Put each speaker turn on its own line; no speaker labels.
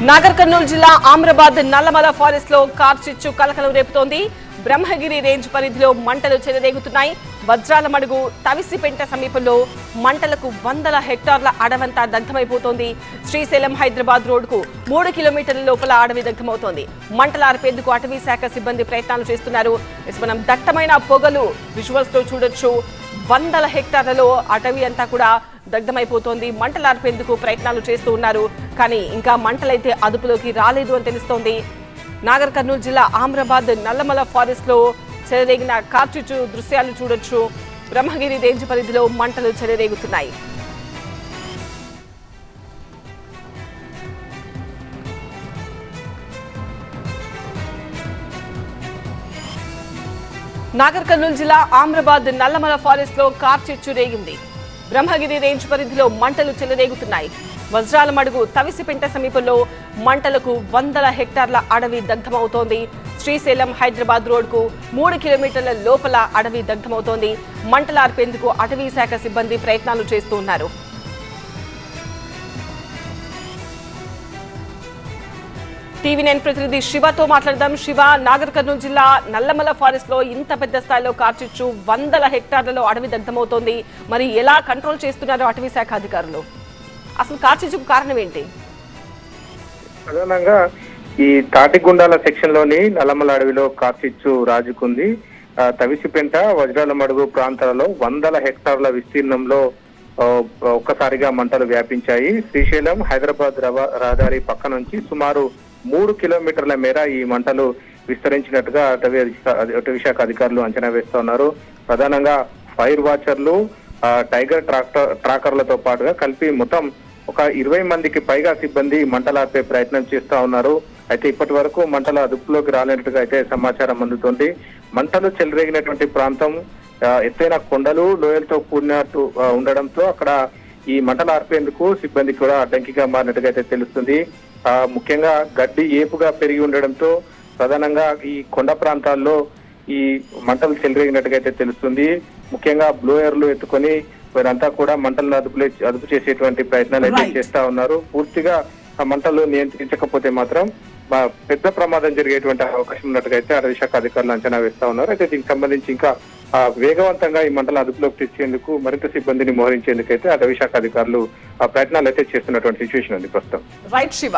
నాగర్ కర్నూలు జిల్లా ఆమ్రాబాద్ నల్లమల ఫారెస్ట్ లో కార్చిచ్చు కలకలం రేపుతోంది. బ్రహ్మగిరి రేంజ్ పరిధిలో మంటలు చెలరేగుతున్నాయి. వజ్రాల మడుగు తవిసిపెంట సమీపంలో మంటలకు వందల హెక్టార్ల అడవంతా దగ్ధమైపోతోంది. శ్రీశైలం హైదరాబాద్ రోడ్డుకు 3 కిలోమీటర్ల లోపల అడవి దగ్ధమవుతోంది. మంటలు ఆర్పేందుకు అటవీ శాఖ సిబ్బంది ప్రయత్నాలు చేస్తున్నారు. మనం దట్టమైన పొగలు విజువల్స్ లో చూడొచ్చు. వందల హెక్టార్లలో అటవీ అంతా కూడా దగ్ధమైపోతోంది. మంటలు ఆర్పేందుకు ప్రయత్నాలు చేస్తూ ఉన్నారు. కానీ ఇంకా మంటలైతే అదుపులోకి రాలేదు అని తెలుస్తోంది. నాగర్ కర్నూలు జిల్లా ఆమ్రాబాద్ నల్లమల ఫారెస్ట్ లో చెలరేగిన కార్చిచ్చు దృశ్యాలు చూడొచ్చు. బ్రహ్మగిరి రేంజ్ పరిధిలో మంటలు చెలరేగుతున్నాయి. నాగర్ కర్నూలు జిల్లా ఆమ్రాబాద్ నల్లమల ఫారెస్ట్ లో కార్చిచ్చు రేగింది. బ్రహ్మగిరి రేంజ్ పరిధిలో మంటలు చెలరేగుతున్నాయి. వజ్రాల మడుగు తవిసిపెంట సమీపంలో మంటలకు వందల హెక్టార్ల అడవి దగ్ధమవుతోంది. శ్రీశైలం హైదరాబాద్ రోడ్డుకు 3 కిలోమీటర్ల లోపల అడవి దగ్ధమవుతోంది. మంటలు ఆర్పేందుకు అటవీ శాఖ సిబ్బంది ప్రయత్నాలు చేస్తూ ఉన్నారు. టీవీ9 ప్రతినిధి శివతో మాట్లాడదాం. శివ, నాగర్ కర్నూలు జిల్లా నల్లమల ఫారెస్ట్ లో ఇంత పెద్ద స్థాయిలో కార్చిచ్చు వందల హెక్టార్లలో అడవి దగ్ధమవుతోంది. మరి ఎలా కంట్రోల్ చేస్తున్నారు అటవీ శాఖ అధికారులు? అసలు కార్చిచ్చుకు కారణం ఏంటి?
ప్రధానంగా ఈ తాటిగుండాల సెక్షన్ లోని నల్లమల అడవిలో కార్చిచ్చు రాజుకుంది. తవిసిపెంట వజ్రాల మడుగు ప్రాంతాలలో వందల హెక్టార్ల విస్తీర్ణంలో ఒక్కసారిగా మంటలు వ్యాపించాయి. శ్రీశైలం హైదరాబాద్ రహదారి పక్క నుంచి సుమారు 3 కిలోమీటర్ల మేర ఈ మంటలు విస్తరించినట్టుగా అటవీ శాఖ అధికారులు అంచనా వేస్తున్నారు. ప్రధానంగా ఫైర్ వాచర్లు, టైగర్ ట్రాకర్లతో పాటుగా కలిపి మొత్తం ఒక 20 మందికి పైగా సిబ్బంది మంటలు ఆపే ప్రయత్నం చేస్తా ఉన్నారు. అయితే ఇప్పటి వరకు మంటల అదుపులోకి రాలేనట్టుగా అయితే సమాచారం అందుతోంది. మంటలు చెలరేగినటువంటి ప్రాంతం ఎత్తైన కొండలు, లోయలతో కూడినట్టు ఉండడంతో అక్కడ ఈ మంటలు ఆర్పేందుకు సిబ్బంది కూడా అడ్డంకిగా మారినట్టుగా అయితే తెలుస్తుంది. ముఖ్యంగా గడ్డి ఏపుగా పెరిగి ఉండడంతో ప్రధానంగా ఈ కొండ ప్రాంతాల్లో ఈ మంటలు చెలరేగినట్టుగా అయితే తెలుస్తుంది. ముఖ్యంగా బ్లోయర్లు ఎత్తుకొని వీరంతా కూడా మంటలను అదుపు చేసేటువంటి ప్రయత్నాలు అయితే చేస్తా ఉన్నారు. పూర్తిగా ఆ మంటలు నియంత్రించకపోతే మాత్రం పెద్ద ప్రమాదం జరిగేటువంటి అవకాశం ఉన్నట్టుగా అయితే అటవీ శాఖ అధికారులు అంచనా వేస్తా ఉన్నారు. అయితే దీనికి సంబంధించి ఇంకా వేగవంతంగా ఈ మంటలను అదుపులోకి తెచ్చేందుకు మరింత సిబ్బందిని మోహరించేందుకు అయితే అటవీ శాఖ అధికారులు ప్రయత్నాలు అయితే చేస్తున్నటువంటి సిచ్యువేషన్ ఉంది ప్రస్తుతం.
రైట్ శివ.